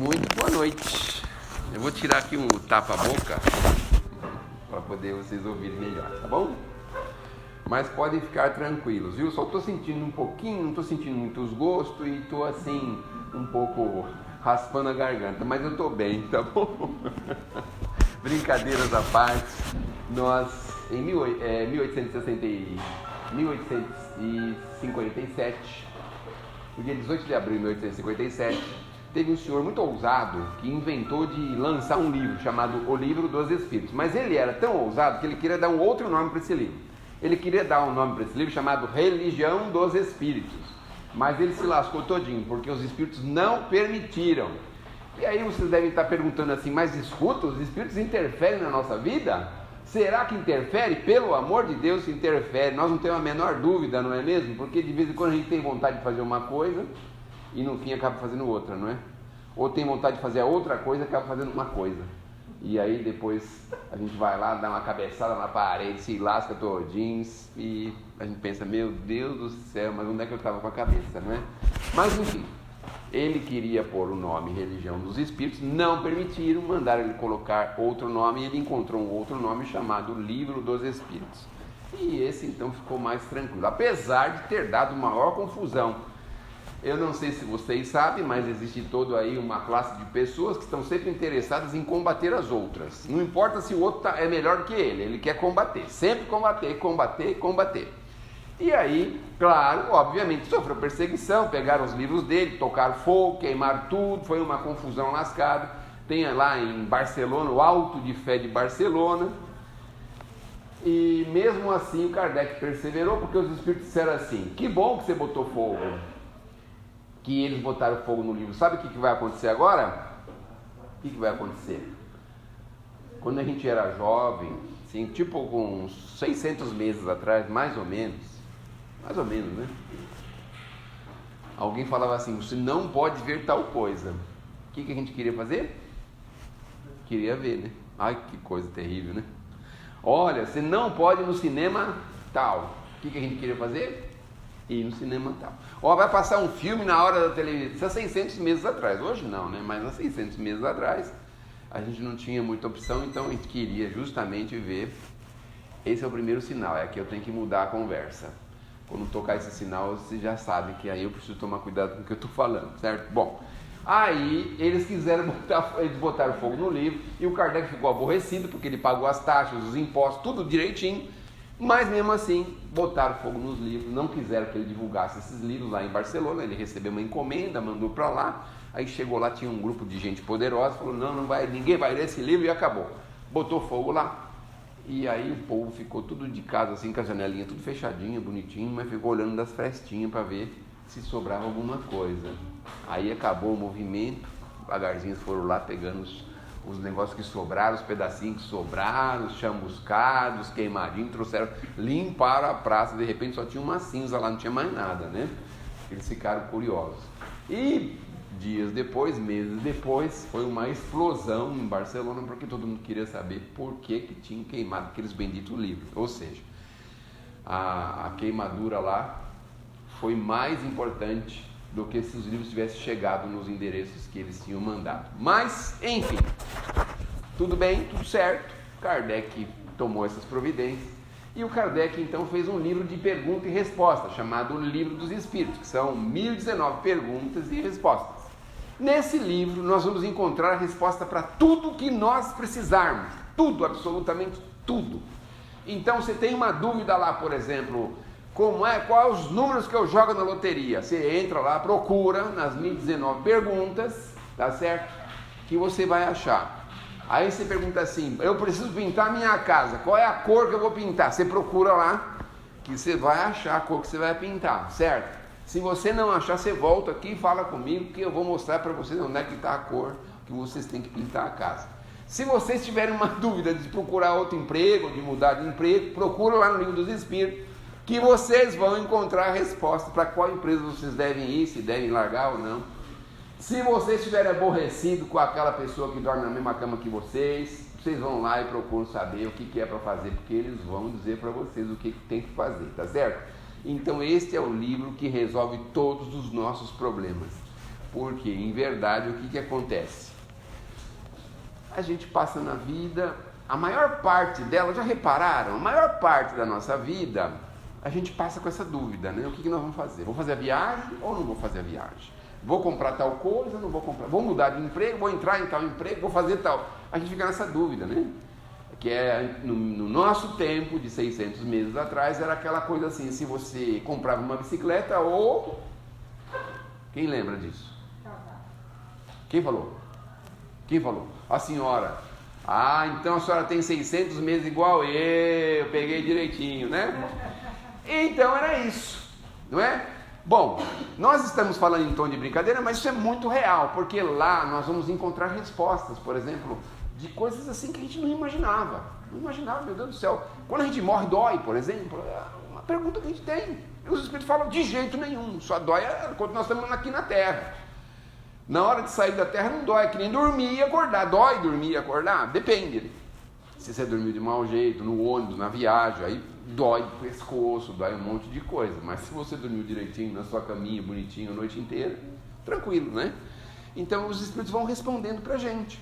Muito boa noite. Eu vou tirar aqui um tapa-boca para poder vocês ouvirem melhor, tá bom? Mas podem ficar tranquilos, viu? Só estou sentindo um pouquinho, não estou sentindo muitos gostos e estou assim, um pouco raspando a garganta, mas eu estou bem, tá bom? Brincadeiras à parte, nós em 1857, no dia 18 de abril de 1857, teve um senhor muito ousado que inventou de lançar um livro chamado O Livro dos Espíritos. Mas ele era tão ousado que ele queria dar um outro nome para esse livro. Ele queria dar um nome para esse livro chamado Religião dos Espíritos. Mas ele se lascou todinho, porque os espíritos não permitiram. E aí vocês devem estar perguntando assim, mas escuta, os espíritos interferem na nossa vida? Será que interfere? Pelo amor de Deus, se interfere. Nós não temos a menor dúvida, não é mesmo? Porque de vez em quando a gente tem vontade de fazer uma coisa e no fim acaba fazendo outra, não é? Ou tem vontade de fazer a outra coisa e acaba fazendo uma coisa. E aí depois a gente vai lá, dá uma cabeçada na parede, se lasca todinho e a gente pensa, meu Deus do céu, mas onde é que eu estava com a cabeça, não é? Mas enfim, ele queria pôr o nome Religião dos Espíritos, não permitiram, mandaram ele colocar outro nome e ele encontrou um outro nome chamado Livro dos Espíritos. E esse então ficou mais tranquilo, apesar de ter dado maior confusão. Eu não sei se vocês sabem, mas existe toda aí uma classe de pessoas que estão sempre interessadas em combater as outras. Não importa se o outro é melhor do que ele quer combater, sempre combater. E aí, claro, obviamente, sofreu perseguição, pegaram os livros dele, tocaram fogo, queimaram tudo, foi uma confusão lascada. Tem lá em Barcelona, o Alto de Fé de Barcelona. E mesmo assim o Kardec perseverou, porque os espíritos disseram assim, que bom que você botou fogo, que eles botaram fogo no livro. Sabe o que vai acontecer agora? O que vai acontecer? Quando a gente era jovem, assim, tipo com uns 600 meses atrás, mais ou menos, né? Alguém falava assim, você não pode ver tal coisa. O que a gente queria fazer? Queria ver, né? Ai, que coisa terrível, né? Olha, você não pode ir no cinema tal. O que a gente queria fazer? Ir no cinema tal. Ó, vai passar um filme na hora da televisão. Isso há 600 meses atrás. Hoje não, né? Mas há 600 meses atrás a gente não tinha muita opção, então a gente queria justamente ver. Esse é o primeiro sinal, é que eu tenho que mudar a conversa. Quando tocar esse sinal, você já sabe que aí eu preciso tomar cuidado com o que eu estou falando, certo? Bom, aí eles botaram fogo no livro e o Kardec ficou aborrecido porque ele pagou as taxas, os impostos, tudo direitinho. Mas mesmo assim, botaram fogo nos livros, não quiseram que ele divulgasse esses livros lá em Barcelona. Ele recebeu uma encomenda, mandou para lá, aí chegou lá, tinha um grupo de gente poderosa, falou, não vai, ninguém vai ler esse livro e acabou. Botou fogo lá, e aí o povo ficou tudo de casa assim, com a janelinha tudo fechadinha, bonitinho, mas ficou olhando das frestinhas para ver se sobrava alguma coisa. Aí acabou o movimento, devagarzinho foram lá pegando os negócios que sobraram, os pedacinhos que sobraram, os chamuscados, queimadinhos, trouxeram, limparam a praça, de repente só tinha uma cinza lá, não tinha mais nada, né? Eles ficaram curiosos. E dias depois, meses depois, foi uma explosão em Barcelona, porque todo mundo queria saber por que tinham queimado aqueles benditos livros. Ou seja, a queimadura lá foi mais importante do que se os livros tivessem chegado nos endereços que eles tinham mandado. Mas, enfim, tudo bem, tudo certo. Kardec tomou essas providências e o Kardec então fez um livro de pergunta e resposta, chamado Livro dos Espíritos, que são 1019 perguntas e respostas. Nesse livro nós vamos encontrar a resposta para tudo que nós precisarmos, tudo, absolutamente tudo. Então, você tem uma dúvida lá, por exemplo, quais os números que eu jogo na loteria? Você entra lá, procura nas 1019 perguntas, tá certo? Que você vai achar. Aí você pergunta assim, eu preciso pintar minha casa, qual é a cor que eu vou pintar? Você procura lá, que você vai achar a cor que você vai pintar, certo? Se você não achar, você volta aqui e fala comigo, que eu vou mostrar para vocês onde é que está a cor que vocês têm que pintar a casa. Se vocês tiverem uma dúvida de procurar outro emprego, de mudar de emprego, procura lá no Livro dos Espíritos, que vocês vão encontrar a resposta para qual empresa vocês devem ir, se devem largar ou não. Se vocês estiverem aborrecidos com aquela pessoa que dorme na mesma cama que vocês vão lá e procuram saber o que é para fazer, porque eles vão dizer para vocês o que tem que fazer, tá certo? Então este é o livro que resolve todos os nossos problemas. Porque, em verdade, o que acontece? A gente passa na vida, a maior parte dela, já repararam? A maior parte da nossa vida, a gente passa com essa dúvida, né? O que nós vamos fazer? Vou fazer a viagem ou não vou fazer a viagem? Vou comprar tal coisa ou não vou comprar? Vou mudar de emprego, vou entrar em tal emprego, vou fazer tal. A gente fica nessa dúvida, né? Que é, no nosso tempo, de 600 meses atrás, era aquela coisa assim, se você comprava uma bicicleta ou... Quem lembra disso? Quem falou? Quem falou? A senhora. Ah, então a senhora tem 600 meses igual eu peguei direitinho, né? Então era isso, não é? Bom, nós estamos falando em tom de brincadeira, mas isso é muito real, porque lá nós vamos encontrar respostas, por exemplo, de coisas assim que a gente não imaginava. Não imaginava, meu Deus do céu. Quando a gente morre, dói, por exemplo. É uma pergunta que a gente tem. E os Espíritos falam de jeito nenhum, só dói quando nós estamos aqui na Terra. Na hora de sair da Terra não dói, é que nem dormir e acordar. Dói dormir e acordar? Depende. Se você dormiu de mau jeito, no ônibus, na viagem, aí dói o pescoço, dói um monte de coisa. Mas se você dormiu direitinho, na sua caminha, bonitinho, a noite inteira, tranquilo, né? Então os Espíritos vão respondendo pra gente.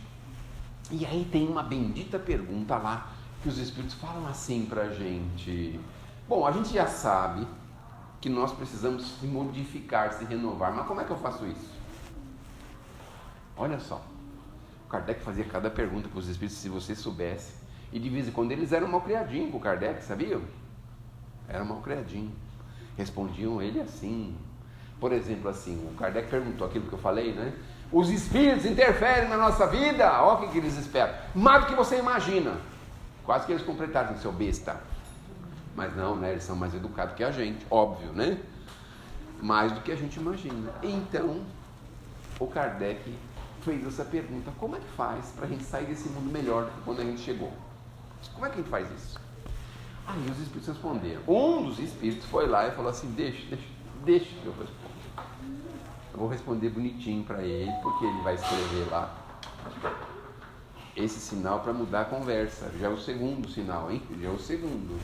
E aí tem uma bendita pergunta lá, que os Espíritos falam assim pra gente. Bom, a gente já sabe que nós precisamos se modificar, se renovar, mas como é que eu faço isso? Olha só, o Kardec fazia cada pergunta para os Espíritos, se você soubesse. E de vez em quando eles eram mal criadinhos com o Kardec, sabiam? Eram mal criadinhos. Respondiam ele assim. Por exemplo, assim, o Kardec perguntou aquilo que eu falei, né? Os Espíritos interferem na nossa vida? Olha o que eles esperam. Mais do que você imagina. Quase que eles completaram, seu besta. Mas não, né? Eles são mais educados que a gente, óbvio, né? Mais do que a gente imagina. Então, o Kardec fez essa pergunta: como é que faz para a gente sair desse mundo melhor do que quando a gente chegou? Como é que a gente faz isso? Aí os Espíritos responderam. Um dos Espíritos foi lá e falou assim: deixa que eu respondo. Eu vou responder bonitinho para ele, porque ele vai escrever lá esse sinal para mudar a conversa. Já é o segundo sinal, hein? Já é o segundo.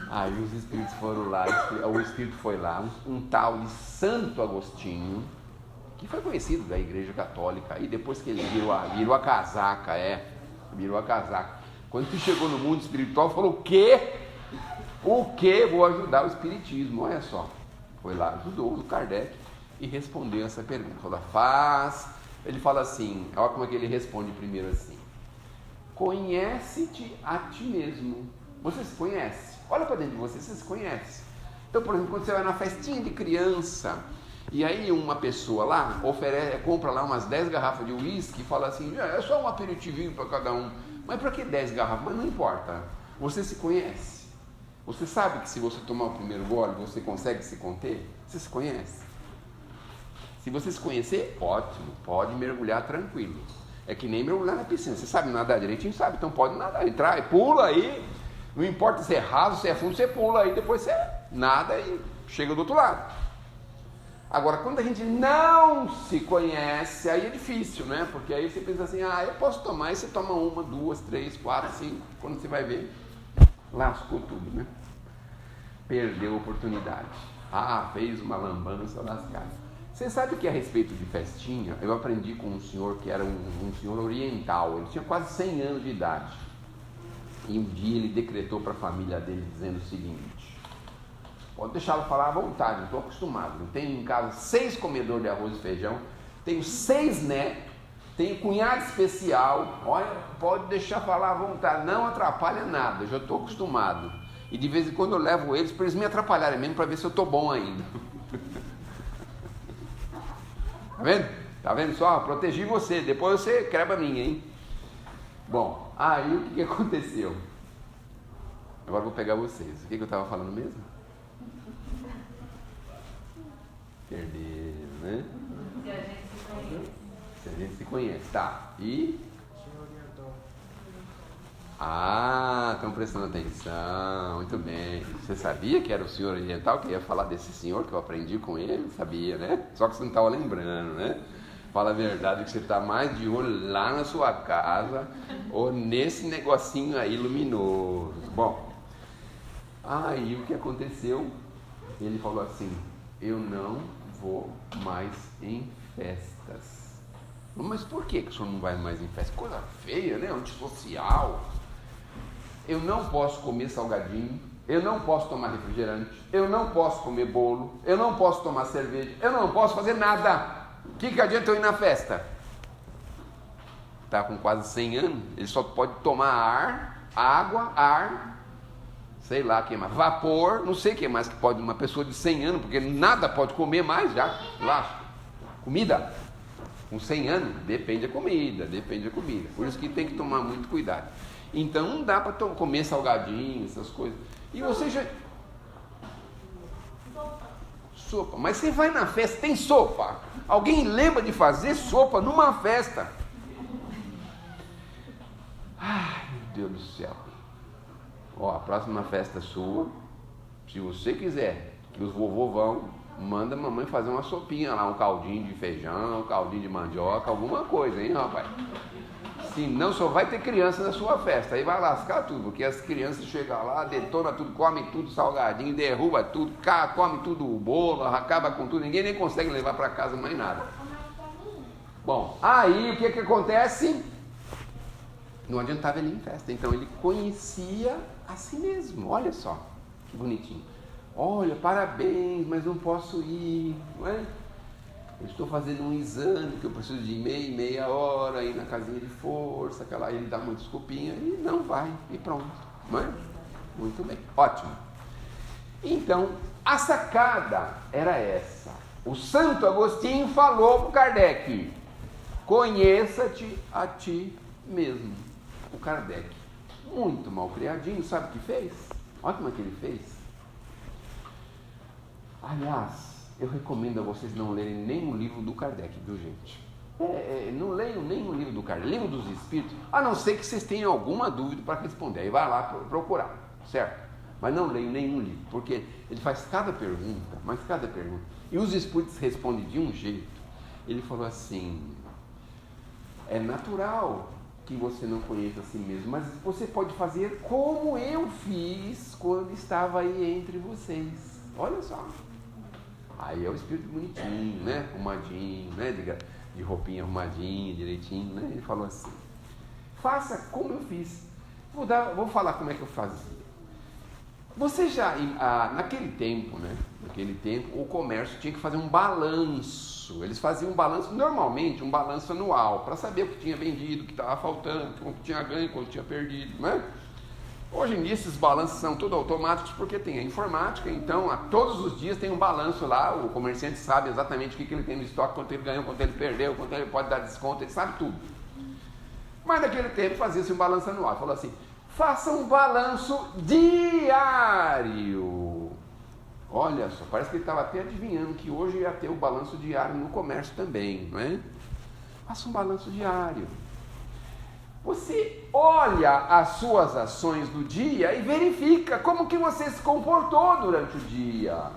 Aí os Espíritos foram lá, o Espírito foi lá, um tal de Santo Agostinho, que foi conhecido da Igreja Católica, aí depois que ele virou a casaca, virou a casaca. Quando ele chegou no mundo espiritual, falou: o quê? O quê? Vou ajudar o Espiritismo. Olha só, foi lá, ajudou o Kardec e respondeu essa pergunta. Falou: ele fala assim, olha como é que ele responde primeiro assim: conhece-te a ti mesmo. Você se conhece? Olha para dentro de você, você se conhece. Então, por exemplo, quando você vai na festinha de criança, e aí uma pessoa lá compra lá umas 10 garrafas de uísque e fala assim: é só um aperitivinho para cada um. Mas para que 10 garrafas? Mas não importa. Você se conhece. Você sabe que se você tomar o primeiro gole, você consegue se conter? Você se conhece. Se você se conhecer, ótimo, pode mergulhar tranquilo. É que nem mergulhar na piscina. Você sabe nadar direitinho? Sabe, então pode nadar, entrar e pula aí. Não importa se é raso, se é fundo, você pula aí, depois você nada e chega do outro lado. Agora, quando a gente não se conhece, aí é difícil, né? Porque aí você pensa assim: eu posso tomar, e você toma 1, 2, 3, 4, 5, quando você vai ver, lascou tudo, né? Perdeu a oportunidade. Fez uma lambança lascada. Você sabe que a respeito de festinha, eu aprendi com um senhor que era um senhor oriental, ele tinha quase 100 anos de idade. E um dia ele decretou para a família dele dizendo o seguinte: pode deixá-lo falar à vontade, não estou acostumado. Eu tenho em casa 6 comedores de arroz e feijão, tenho 6 netos, tenho cunhado especial, olha, pode deixar falar à vontade, não atrapalha nada, eu já estou acostumado. E de vez em quando eu levo eles para eles me atrapalharem mesmo, para ver se eu estou bom ainda. Tá vendo? Tá vendo só? Protegi você, depois você quebra a minha, hein? Bom, aí o que aconteceu? Agora eu vou pegar vocês. O que eu estava falando mesmo? Perderam, né? Se a gente se conhece. Se a gente se conhece, tá. E? Estão prestando atenção, muito bem. Você sabia que era o senhor oriental que ia falar desse senhor que eu aprendi com ele? Sabia, né? Só que você não estava lembrando, né? Fala a verdade que você está mais de olho lá na sua casa ou nesse negocinho aí luminoso. Bom, aí o que aconteceu? Ele falou assim: eu não vou mais em festas. Mas por que o senhor não vai mais em festas? Coisa feia, né? Antissocial. Eu não posso comer salgadinho, eu não posso tomar refrigerante, eu não posso comer bolo, eu não posso tomar cerveja, eu não posso fazer nada. O que adianta eu ir na festa? Está com quase 100 anos, ele só pode tomar água, sei lá o que mais, vapor, não sei o que mais que pode uma pessoa de 100 anos, porque nada pode comer mais já, lá, comida, com 100 anos, depende da comida, por isso que tem que tomar muito cuidado. Então não dá para comer salgadinho, essas coisas, e você já... Sopa, mas você vai na festa, tem sopa, alguém lembra de fazer sopa numa festa? Ai, meu Deus do céu. Ó, a próxima festa sua, se você quiser que os vovô vão, manda a mamãe fazer uma sopinha lá, um caldinho de feijão, um caldinho de mandioca, alguma coisa, hein, rapaz? Senão só vai ter criança na sua festa, aí vai lascar tudo, porque as crianças chegam lá, detonam tudo, comem tudo salgadinho, derruba tudo, come tudo o bolo, acaba com tudo, ninguém nem consegue levar para casa mais nada. Bom, aí o que acontece? Não adiantava ele ir em festa, então ele conhecia a si mesmo. Olha só, que bonitinho. Olha, parabéns, mas não posso ir, não é? Eu estou fazendo um exame que eu preciso de meia hora, ir na casinha de força, aquela, ele dá uma desculpinha e não vai, e pronto, não é? Muito bem, ótimo. Então, a sacada era essa. O Santo Agostinho falou para o Kardec: conheça-te a ti mesmo. O Kardec, muito mal criadinho, sabe o que fez? Olha como é que ele fez. Aliás, eu recomendo a vocês não lerem nenhum livro do Kardec, viu, gente? Não leiam nenhum livro do Kardec, livro dos Espíritos, a não ser que vocês tenham alguma dúvida para responder. Aí vai lá procurar, certo? Mas não leiam nenhum livro, porque ele faz cada pergunta, e os Espíritos respondem de um jeito. Ele falou assim: é natural que você não conheça a si mesmo, mas você pode fazer como eu fiz quando estava aí entre vocês. Olha só. Aí é o espírito bonitinho, né? Arrumadinho, né? De roupinha arrumadinha, direitinho, né? Ele falou assim: faça como eu fiz. Vou falar como é que eu fazia. Você já, naquele tempo, né? O comércio tinha que fazer um balanço. Eles faziam um balanço, normalmente um balanço anual, para saber o que tinha vendido, o que estava faltando, quanto tinha ganho, quanto tinha perdido, né? Hoje em dia esses balanços são tudo automáticos porque tem a informática, então todos os dias tem um balanço lá, o comerciante sabe exatamente o que ele tem no estoque, quanto ele ganhou, quanto ele perdeu, quanto ele pode dar desconto, ele sabe tudo. Mas naquele tempo fazia-se um balanço anual, falou assim: faça um balanço diário. Olha só, parece que ele estava até adivinhando que hoje ia ter o balanço diário no comércio também, não é? Faça um balanço diário. Você olha as suas ações do dia e verifica como que você se comportou durante o dia.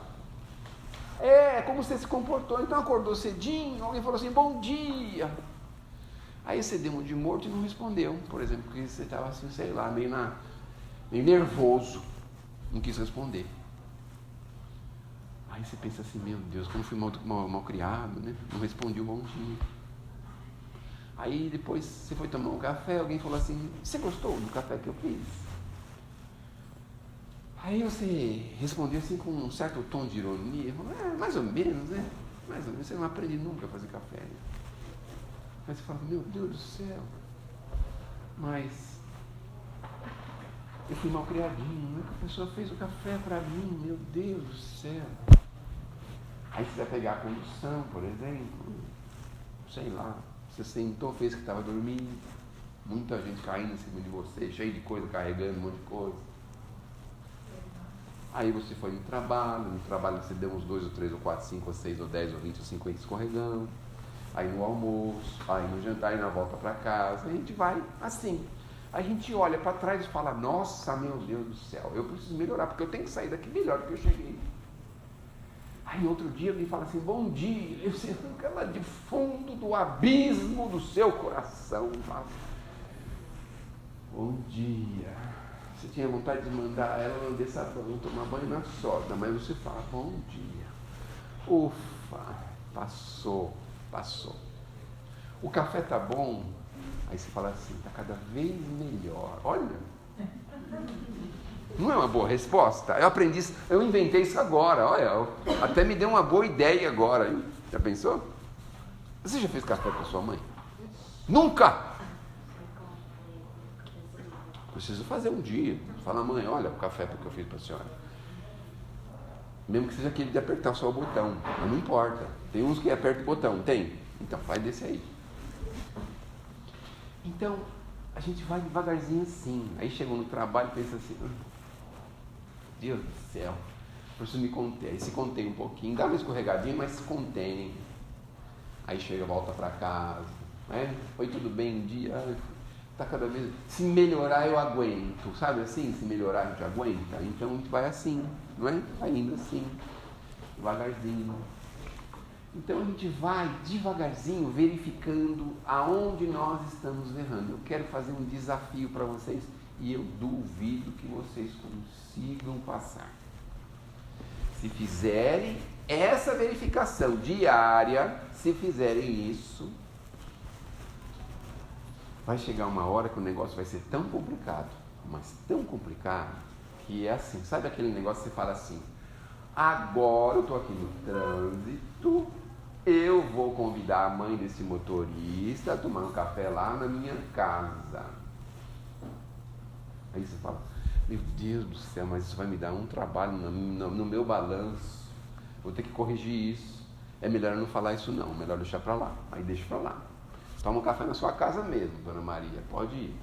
Como você se comportou. Então acordou cedinho, alguém falou assim: bom dia. Aí você deu um de morto e não respondeu, por exemplo, porque você estava assim, sei lá, meio nervoso, não quis responder. Aí você pensa assim: meu Deus, como fui mal criado, né? Não respondi o bom dia. Aí depois você foi tomar um café, alguém falou assim: você gostou do café que eu fiz? Aí você respondeu assim com um certo tom de ironia, falou: mais ou menos, né? Mais ou menos, você não aprende nunca a fazer café, né? Aí você fala: meu Deus do céu, mas eu fui mal criadinho, né? A pessoa fez o café para mim, meu Deus do céu. Aí você vai pegar a condução, por exemplo, sei lá, você sentou, fez que estava dormindo, muita gente caindo em cima de você, cheio de coisa, carregando um monte de coisa. Aí você foi no trabalho você deu uns 2 ou 3 ou 4, 5 ou 6 ou 10 ou 20 ou 50 escorregão. Aí no almoço, aí no jantar e na volta para casa, a gente vai assim. A gente olha para trás e fala: nossa, meu Deus do céu, eu preciso melhorar, porque eu tenho que sair daqui melhor do que eu cheguei. Aí outro dia alguém fala assim: bom dia, você arranca lá de fundo do abismo do seu coração, fala: bom dia. Você tinha vontade de mandar ela lamber sabão, tomar banho na soda, mas você fala: bom dia. Ufa, Passou. O café tá bom? Aí você fala assim, tá cada vez melhor. Olha, não é uma boa resposta? Eu inventei isso agora, olha, até me deu uma boa ideia agora, hein? Já pensou? Você já fez café para sua mãe? Nunca! Preciso fazer um dia. Fala, mãe, olha o café que eu fiz para a senhora. Mesmo que seja aquele de apertar só o botão, mas não importa. Tem uns que apertam o botão, tem? Então faz desse aí. Então, a gente vai devagarzinho assim. Aí chegou no trabalho e pensa assim, Deus do céu, preciso me conter. Aí se contém um pouquinho, dá uma escorregadinha, mas se contém. Aí chega, volta para casa, né? Foi tudo bem um dia, tá cada vez... Se melhorar eu aguento, sabe assim? Se melhorar a gente aguenta. Então a gente vai assim, não é? Vai indo assim, devagarzinho. Então a gente vai devagarzinho verificando aonde nós estamos errando. Eu quero fazer um desafio para vocês e eu duvido que vocês consigam passar. Se fizerem essa verificação diária, se fizerem isso, vai chegar uma hora que o negócio vai ser tão complicado, mas tão complicado, que é assim, sabe aquele negócio que você fala assim, agora eu estou aqui no trânsito, eu vou convidar a mãe desse motorista a tomar um café lá na minha casa. Aí você fala, meu Deus do céu, mas isso vai me dar um trabalho no meu balanço, vou ter que corrigir isso. É melhor não falar isso não, melhor deixar para lá. Aí deixa para lá. Toma um café na sua casa mesmo, dona Maria, pode ir.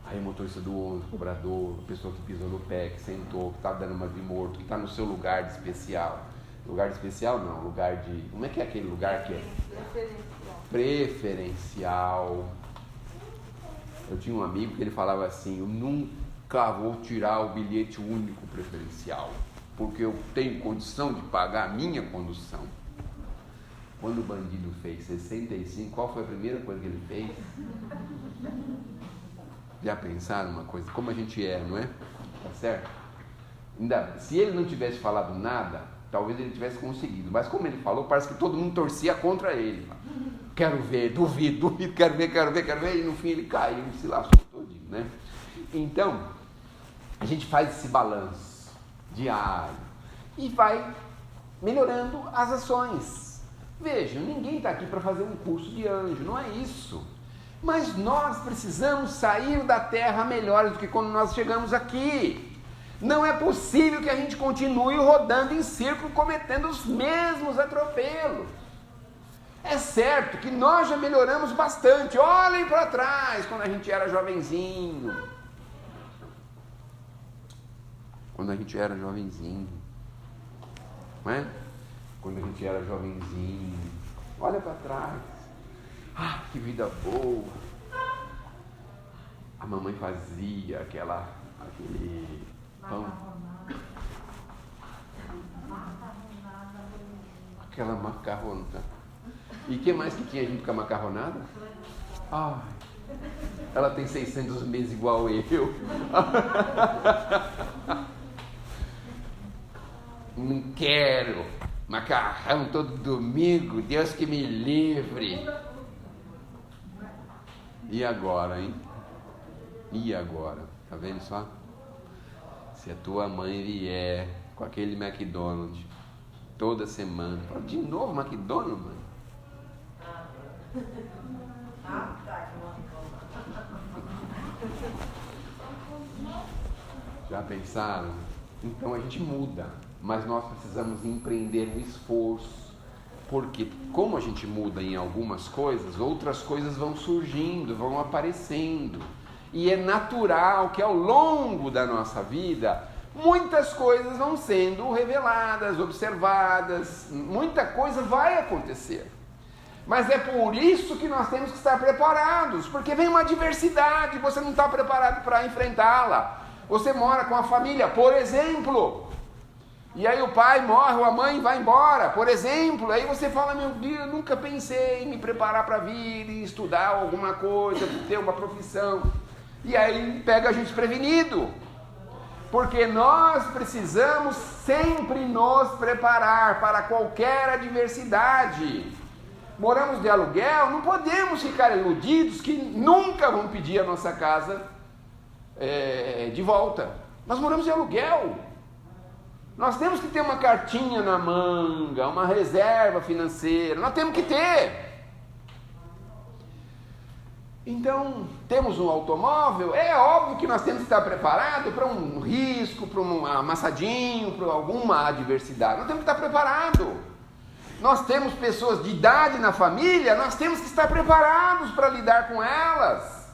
Aí o motorista do ônibus, o cobrador, a pessoa que pisou no pé, que sentou, que está dando uma de morto, que está no seu lugar de especial. Lugar de especial não, lugar de... Como é que é aquele lugar que é? Preferencial. Eu tinha um amigo que ele falava assim, eu nunca vou tirar o bilhete único preferencial, porque eu tenho condição de pagar a minha condução. Quando o bandido fez 65, qual foi a primeira coisa que ele fez? Já pensaram uma coisa? Como a gente é, não é? Tá certo? Ainda, se ele não tivesse falado nada, talvez ele tivesse conseguido. Mas como ele falou, parece que todo mundo torcia contra ele. Quero ver, duvido, quero ver. E no fim ele caiu, se lascou todinho, né? Então, a gente faz esse balanço diário e vai melhorando as ações. Vejam, ninguém está aqui para fazer um curso de anjo, não é isso. Mas nós precisamos sair da terra melhores do que quando nós chegamos aqui. Não é possível que a gente continue rodando em círculo, cometendo os mesmos atropelos. É certo que nós já melhoramos bastante. Olhem para trás, quando a gente era jovenzinho. Quando a gente era jovenzinho. Não é? Quando a gente era jovenzinho. Olha para trás. Ah, que vida boa. A mamãe fazia aquele pão. Aquela macarronada. E o que mais que tinha junto com a macarronada? Ai, ela tem 600 meses igual eu. Não quero macarrão todo domingo, Deus que me livre. E agora, hein? E agora? Tá vendo só? Se a tua mãe vier com aquele McDonald's toda semana, fala, de novo McDonald's, mãe? Já pensaram? Então a gente muda, mas nós precisamos empreender um esforço, porque como a gente muda em algumas coisas, outras coisas vão surgindo, vão aparecendo, e é natural que ao longo da nossa vida muitas coisas vão sendo reveladas, observadas, muita coisa vai acontecer. Mas é por isso que nós temos que estar preparados, porque vem uma adversidade, você não está preparado para enfrentá-la. Você mora com a família, por exemplo, e aí o pai morre, ou a mãe vai embora, por exemplo, aí você fala, meu Deus, eu nunca pensei em me preparar para vir e estudar alguma coisa, ter uma profissão, e aí pega a gente desprevenido. Porque nós precisamos sempre nos preparar para qualquer adversidade. Moramos de aluguel, não podemos ficar iludidos que nunca vão pedir a nossa casa de volta. Nós moramos de aluguel. Nós temos que ter uma cartinha na manga, uma reserva financeira. Nós temos que ter. Então, temos um automóvel, é óbvio que nós temos que estar preparados para um risco, para um amassadinho, para alguma adversidade. Nós temos que estar preparados. Nós temos pessoas de idade na família, nós temos que estar preparados para lidar com elas.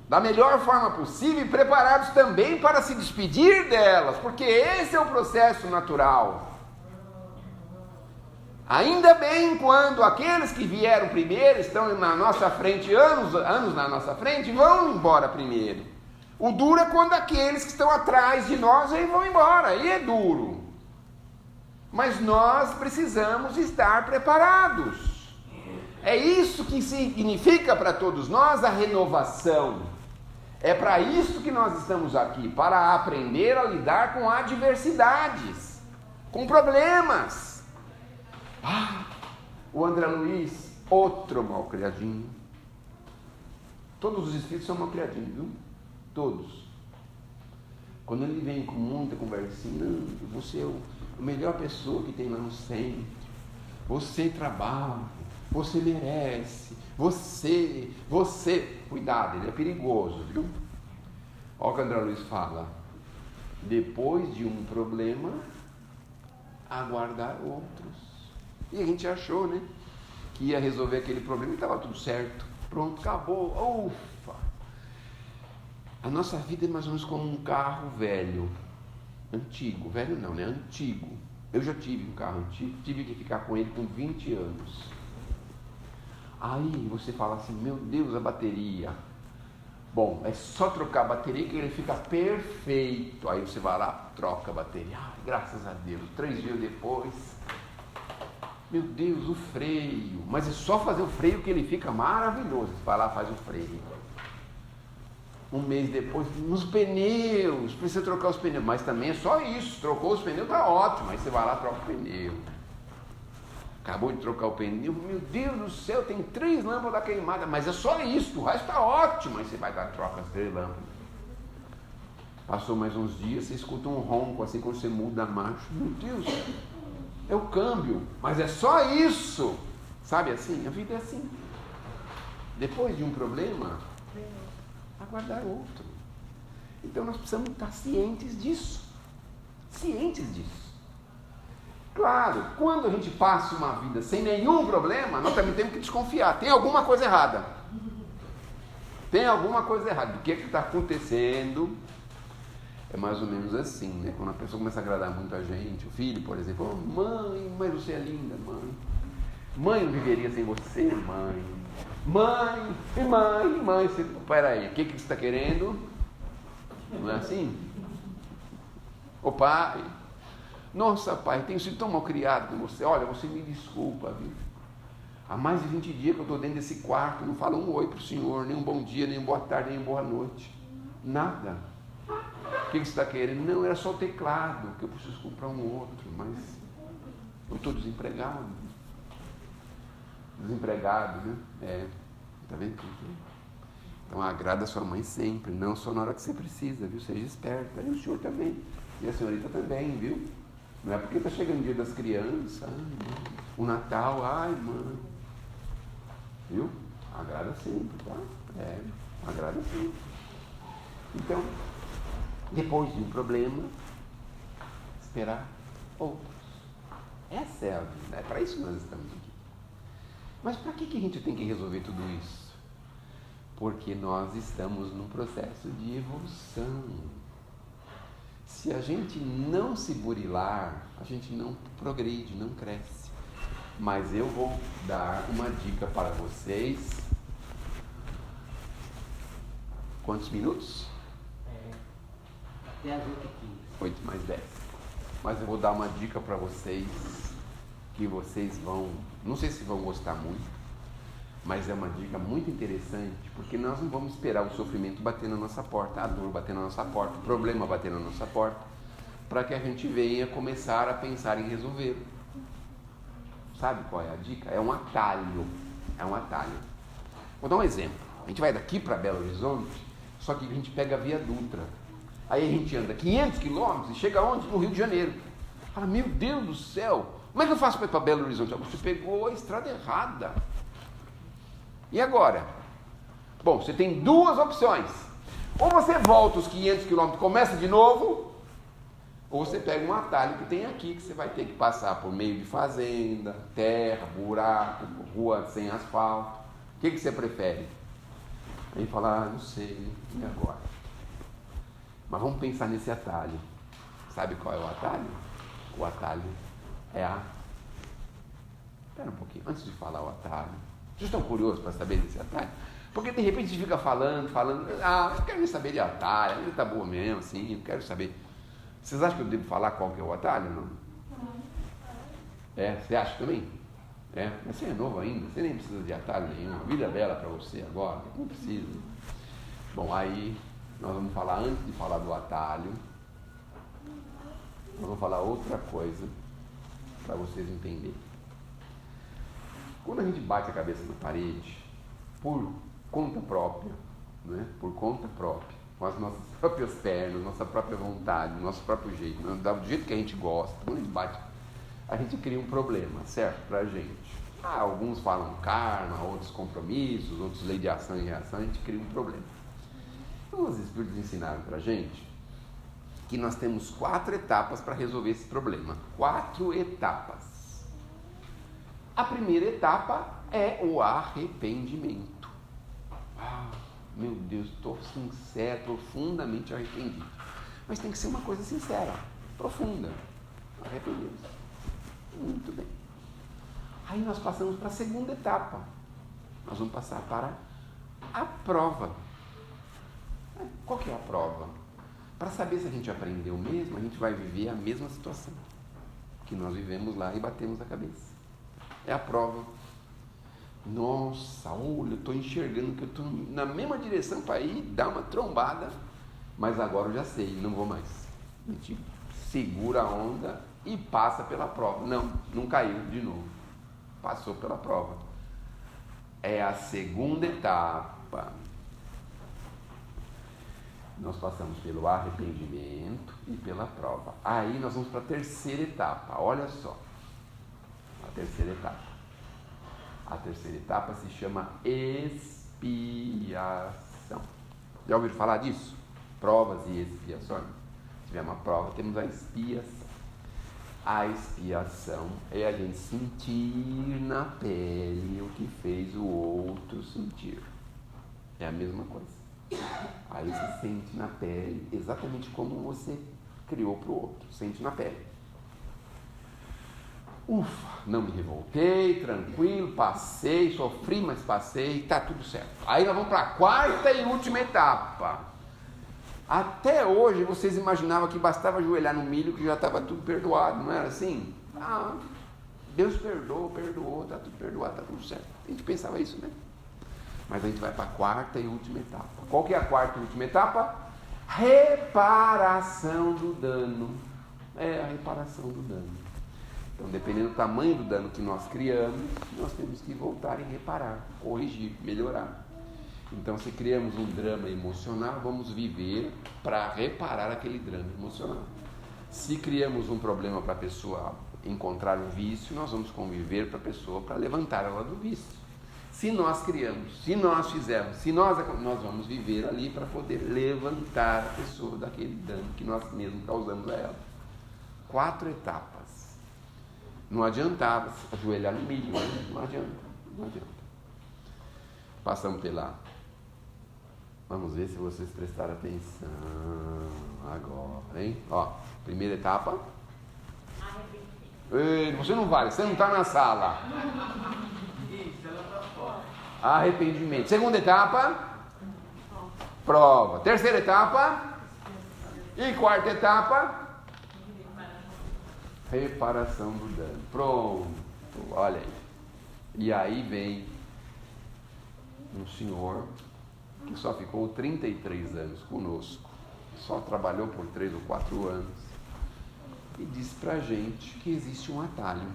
Da melhor forma possível e preparados também para se despedir delas, porque esse é o processo natural. Ainda bem quando aqueles que vieram primeiro, estão na nossa frente, anos na nossa frente, vão embora primeiro. O duro é quando aqueles que estão atrás de nós aí vão embora, aí é duro. Mas nós precisamos estar preparados. É isso que significa para todos nós a renovação. É para isso que nós estamos aqui, para aprender a lidar com adversidades, com problemas. O André Luiz, outro malcriadinho. Todos os espíritos são malcriadinhos, viu? Todos. Quando ele vem com muita conversinha, você é a melhor pessoa que tem lá no centro. Você trabalha, você merece, você. Cuidado, ele é perigoso, viu? Olha o que o André Luiz fala. Depois de um problema, aguardar outros. E a gente achou, né, que ia resolver aquele problema e estava tudo certo. Pronto, acabou. Ufa! A nossa vida é mais ou menos como um carro velho. Antigo. Velho não, né? Antigo. Eu já tive um carro antigo. Tive que ficar com ele com 20 anos. Aí você fala assim, meu Deus, a bateria. Bom, é só trocar a bateria que ele fica perfeito. Aí você vai lá, troca a bateria. Graças a Deus. 3 dias depois... Meu Deus, o freio. Mas é só fazer o freio que ele fica maravilhoso. Você vai lá, faz o freio. Um mês depois, nos pneus. Precisa trocar os pneus. Mas também é só isso. Trocou os pneus, tá ótimo. Aí você vai lá, troca o pneu. Acabou de trocar o pneu. Meu Deus do céu, tem 3 lâmpadas queimadas. Mas é só isso. O resto tá ótimo. Aí você vai lá, troca as 3 lâmpadas. Passou mais uns dias, você escuta um ronco assim quando você muda a marcha. Meu Deus, é o câmbio, mas é só isso. Sabe assim? A vida é assim. Depois de um problema, aguardar outro. Então nós precisamos estar cientes disso. Cientes disso. Claro, quando a gente passa uma vida sem nenhum problema, nós também temos que desconfiar. Tem alguma coisa errada. Tem alguma coisa errada. O que está acontecendo? É mais ou menos assim, né? Quando a pessoa começa a agradar muito a gente, o filho, por exemplo, mãe, mas você é linda, mãe. Mãe não viveria sem você, mãe. Mãe. Peraí, o que você está querendo? Não é assim? Ô pai, nossa pai, tenho sido tão mal criado com você. Olha, você me desculpa, viu? Há mais de 20 dias que eu estou dentro desse quarto, não falo um oi para o senhor, nem um bom dia, nem uma boa tarde, nem uma boa noite. Nada. O que você está querendo? Não, era só o teclado, que eu preciso comprar um outro, mas eu estou desempregado. Desempregado, né? Tá vendo? Então agrada a sua mãe sempre, não só na hora que você precisa, viu? Seja esperta. E o senhor também. E a senhorita também, viu? Não é porque está chegando o dia das crianças, o Natal, ai mãe. Viu? Agrada sempre, tá? Agrada sempre. Então, depois de um problema, esperar outros. Essa é a vida, é para isso que nós estamos aqui. Mas para que a gente tem que resolver tudo isso? Porque nós estamos num processo de evolução. Se a gente não se burilar, a gente não progride, não cresce. Mas eu vou dar uma dica para vocês. Quantos minutos? Até as 8h15. 8 mais 10. Mas eu vou dar uma dica para vocês, que vocês vão, não sei se vão gostar muito, Mas é uma dica muito interessante, porque nós não vamos esperar o sofrimento bater na nossa porta, a dor bater na nossa porta, o problema bater na nossa porta, para que a gente venha começar a pensar em resolver. Sabe qual é a dica? É um atalho. É um atalho. Vou dar um exemplo. A gente vai daqui para Belo Horizonte, só que a gente pega a Via Dutra. Aí a gente anda 500 quilômetros e chega onde? No Rio de Janeiro. Fala, meu Deus do céu, como é que eu faço para ir para Belo Horizonte? Você pegou a estrada errada. E agora? Bom, você tem duas opções. Ou você volta os 500 quilômetros e começa de novo, ou você pega um atalho que tem aqui, que você vai ter que passar por meio de fazenda, terra, buraco, rua sem asfalto. O que você prefere? Aí fala, não sei, e agora? Mas vamos pensar nesse atalho. Sabe qual é o atalho? O atalho é a... Espera um pouquinho, antes de falar o atalho. Vocês estão curiosos para saber desse atalho? Porque de repente a gente fica falando, não quero nem saber de atalho, ele tá boa mesmo, assim, não quero saber. Vocês acham que eu devo falar qual que é o atalho, não? Você acha também? Mas você é novo ainda, você nem precisa de atalho nenhum, a vida é bela para você agora, não precisa. Bom, aí nós vamos falar, antes de falar do atalho, nós vamos falar outra coisa para vocês entenderem. Quando a gente bate a cabeça na parede, por conta própria, né? Por conta própria, com as nossas próprias pernas, nossa própria vontade, nosso próprio jeito, do jeito que a gente gosta, quando a gente bate, a gente cria um problema, certo? Pra gente. Alguns falam karma, outros compromissos, outros lei de ação e reação, a gente cria um problema. Então os espíritos ensinaram pra gente que nós temos 4 etapas para resolver esse problema. 4 etapas. A primeira etapa é o arrependimento. Meu Deus, estou sincero, profundamente arrependido. Mas tem que ser uma coisa sincera, profunda. Arrependeu-se. Muito bem. Aí nós passamos para a segunda etapa. Nós vamos passar para a prova. Qual que é a prova? Para saber se a gente aprendeu mesmo, a gente vai viver a mesma situação que nós vivemos lá e batemos a cabeça. É a prova. Nossa, olha, eu estou enxergando que eu estou na mesma direção para ir dar uma trombada, mas agora eu já sei, não vou mais. A gente segura a onda e passa pela prova. Não caiu de novo. Passou pela prova. É a segunda etapa. Nós passamos pelo arrependimento e pela prova. Aí nós vamos para a terceira etapa. Olha só. A terceira etapa. A terceira etapa se chama expiação. Já ouviram falar disso? Provas e expiações. Se tiver uma prova, temos a expiação. A expiação é a gente sentir na pele o que fez o outro sentir. É a mesma coisa. Aí você sente na pele exatamente como você criou para o outro. Sente na pele. Ufa, não me revoltei, tranquilo, passei, sofri, mas passei, tá tudo certo. Aí nós vamos para a quarta e última etapa. Até hoje vocês imaginavam que bastava ajoelhar no milho que já estava tudo perdoado, não era assim? Deus perdoou, tá tudo perdoado, tá tudo certo. A gente pensava isso, né? Mas a gente vai para a quarta e última etapa. Qual que é a quarta e última etapa? Reparação do dano. É a reparação do dano. Então, dependendo do tamanho do dano que nós criamos, nós temos que voltar e reparar, corrigir, melhorar. Então, se criamos um drama emocional, vamos viver para reparar aquele drama emocional. Se criamos um problema para a pessoa encontrar um vício, nós vamos conviver para a pessoa para levantar ela do vício. Se nós criamos, se nós fizermos, nós vamos viver ali para poder levantar a pessoa daquele dano que nós mesmos causamos a ela. 4 etapas. Não adiantava ajoelhar no milho, não adianta. Passamos pela... Vamos ver se vocês prestaram atenção agora, hein? Primeira etapa. Ei, você não vale, você não está na sala. Arrependimento. Segunda etapa. Prova. Terceira etapa. E quarta etapa. Reparação do dano. Pronto. Olha aí. E aí vem um senhor que só ficou 33 anos conosco, só trabalhou por 3 ou 4 anos, e disse pra gente que existe um atalho.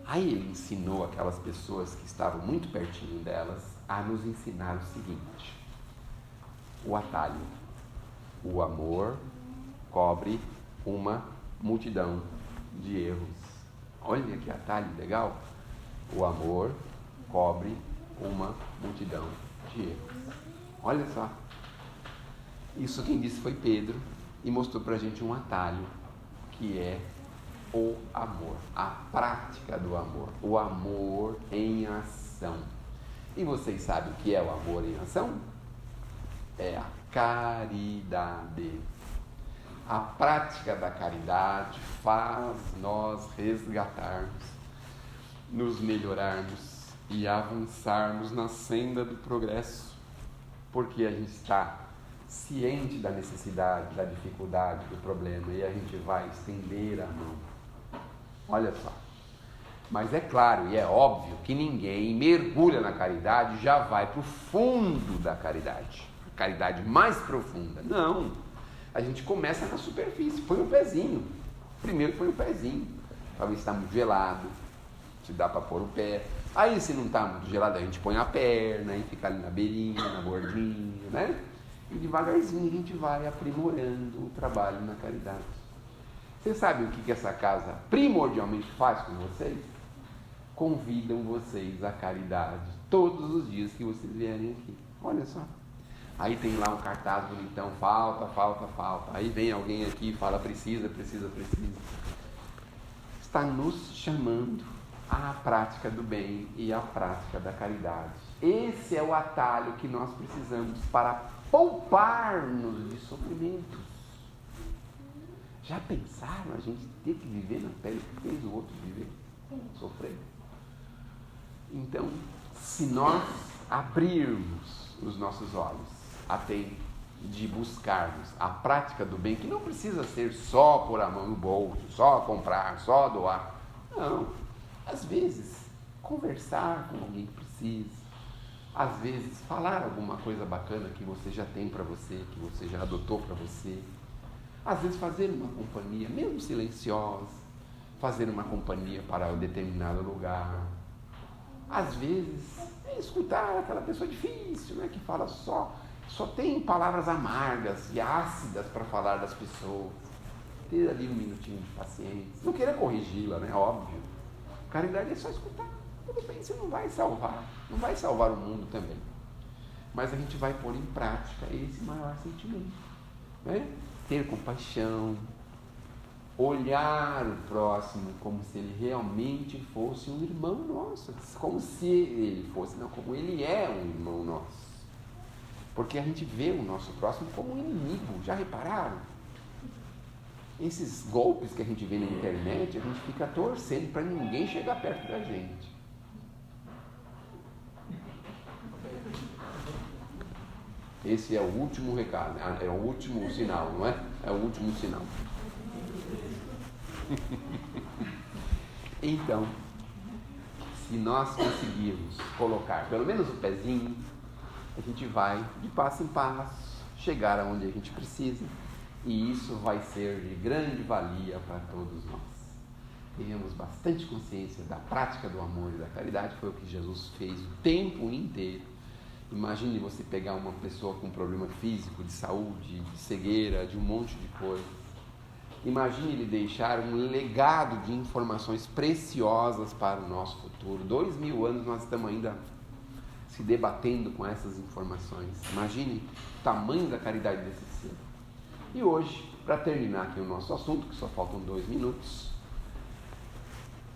Aí ele ensinou aquelas pessoas que estavam muito pertinho delas a nos ensinar o seguinte: o atalho, o amor cobre uma multidão de erros. Olha que atalho legal! O amor cobre uma multidão de erros. Olha só. Isso quem disse foi Pedro, e mostrou pra gente um atalho, que é o amor, a prática do amor, o amor em ação. E vocês sabem o que é o amor em ação? É a caridade. A prática da caridade faz nós resgatarmos, nos melhorarmos e avançarmos na senda do progresso, porque a gente está ciente da necessidade, da dificuldade do problema, e a gente vai estender a mão. Olha só. Mas é claro e é óbvio que ninguém mergulha na caridade e já vai para o fundo da caridade, a caridade mais profunda. Não. A gente começa na superfície, põe um pezinho. Primeiro põe um pezinho, para ver se está muito gelado, se dá para pôr o pé. Aí se não está muito gelado, a gente põe a perna e fica ali na beirinha, na bordinha, né? E devagarzinho a gente vai aprimorando o trabalho na caridade. Você sabe o que essa casa primordialmente faz com vocês? Convidam vocês à caridade todos os dias que vocês vierem aqui. Olha só. Aí tem lá um cartaz bonitão, falta, falta, falta. Aí vem alguém aqui e fala, precisa, precisa, precisa. Está nos chamando à prática do bem e à prática da caridade. Esse é o atalho que nós precisamos para poupar-nos de sofrimentos. Já pensaram a gente ter que viver na pele que fez o outro viver? Sofrer? Então, se nós abrirmos os nossos olhos a tempo de buscarmos a prática do bem, que não precisa ser só pôr a mão no bolso, só comprar, só doar. Não. Às vezes, conversar com alguém que precisa. Às vezes, falar alguma coisa bacana que você já tem para você, que você já adotou para você. Às vezes, fazer uma companhia, mesmo silenciosa, fazer uma companhia para um determinado lugar. Às vezes, escutar aquela pessoa difícil, né, que fala só tem palavras amargas e ácidas para falar das pessoas. Ter ali um minutinho de paciência. Não queira corrigi-la, né? Óbvio. Caridade é só escutar. Tudo bem, você não vai salvar. Não vai salvar o mundo também. Mas a gente vai pôr em prática esse maior sentimento. Né? Ter compaixão. Olhar o próximo como se ele realmente fosse um irmão nosso. Como se ele fosse, não, como ele é um irmão nosso. Porque a gente vê o nosso próximo como um inimigo. Já repararam? Esses golpes que a gente vê na internet, a gente fica torcendo para ninguém chegar perto da gente. Esse é o último recado, é o último sinal, não é? É o último sinal. Então, se nós conseguirmos colocar pelo menos o pezinho, a gente vai de passo em passo chegar aonde a gente precisa, e isso vai ser de grande valia para todos nós. Tenhamos bastante consciência da prática do amor e da caridade. Foi o que Jesus fez o tempo inteiro. Imagine você pegar uma pessoa com problema físico, de saúde, de cegueira, de um monte de coisa. Imagine ele deixar um legado de informações preciosas para o nosso futuro. 2000 anos nós estamos ainda se debatendo com essas informações. Imagine o tamanho da caridade desse ser. E hoje, para terminar aqui o nosso assunto, que só faltam 2 minutos,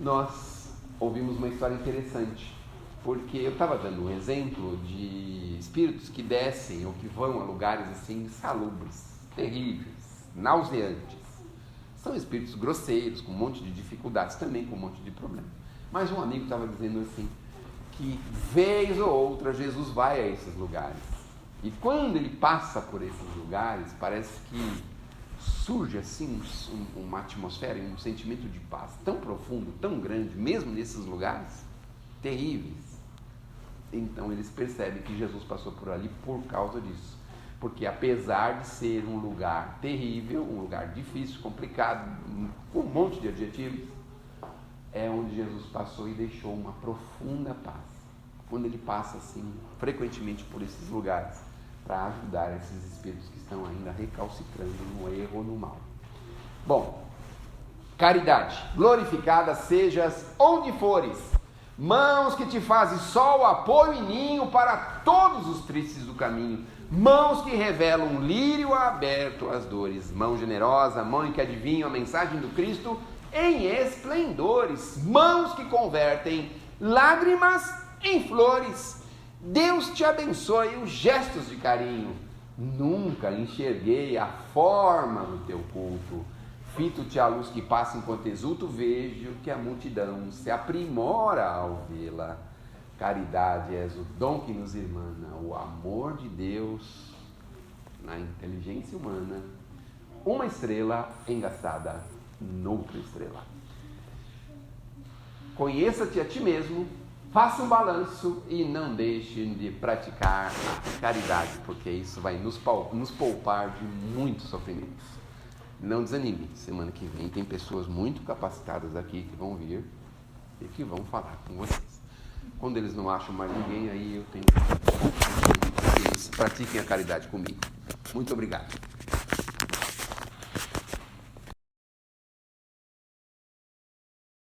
nós ouvimos uma história interessante, porque eu estava dando um exemplo de espíritos que descem ou que vão a lugares assim insalubres, terríveis, nauseantes. São espíritos grosseiros, com um monte de dificuldades, também com um monte de problemas. Mas um amigo estava dizendo assim, que vez ou outra Jesus vai a esses lugares. E quando ele passa por esses lugares, parece que surge assim uma atmosfera e um sentimento de paz tão profundo, tão grande, mesmo nesses lugares terríveis. Então eles percebem que Jesus passou por ali por causa disso. Porque apesar de ser um lugar terrível, um lugar difícil, complicado, com um monte de adjetivos, é onde Jesus passou e deixou uma profunda paz. Quando ele passa assim, frequentemente por esses lugares, para ajudar esses espíritos que estão ainda recalcitrando no erro ou no mal. Bom, caridade, glorificada sejas onde fores, mãos que te fazem sol, apoio e ninho para todos os tristes do caminho, mãos que revelam um lírio aberto às dores, mão generosa, mão que adivinha a mensagem do Cristo em esplendores, mãos que convertem lágrimas em flores. Deus te abençoe os gestos de carinho. Nunca enxerguei a forma do teu culto. Fito-te a luz que passa enquanto exulto, vejo que a multidão se aprimora ao vê-la. Caridade és o dom que nos irmana, o amor de Deus na inteligência humana. Uma estrela engastada noutra estrela. Conheça-te a ti mesmo, faça um balanço e não deixe de praticar a caridade, porque isso vai nos poupar de muitos sofrimentos. Não desanime, semana que vem tem pessoas muito capacitadas aqui que vão vir e que vão falar com vocês. Quando eles não acham mais ninguém, aí eu tenho que eles pratiquem a caridade comigo. Muito obrigado.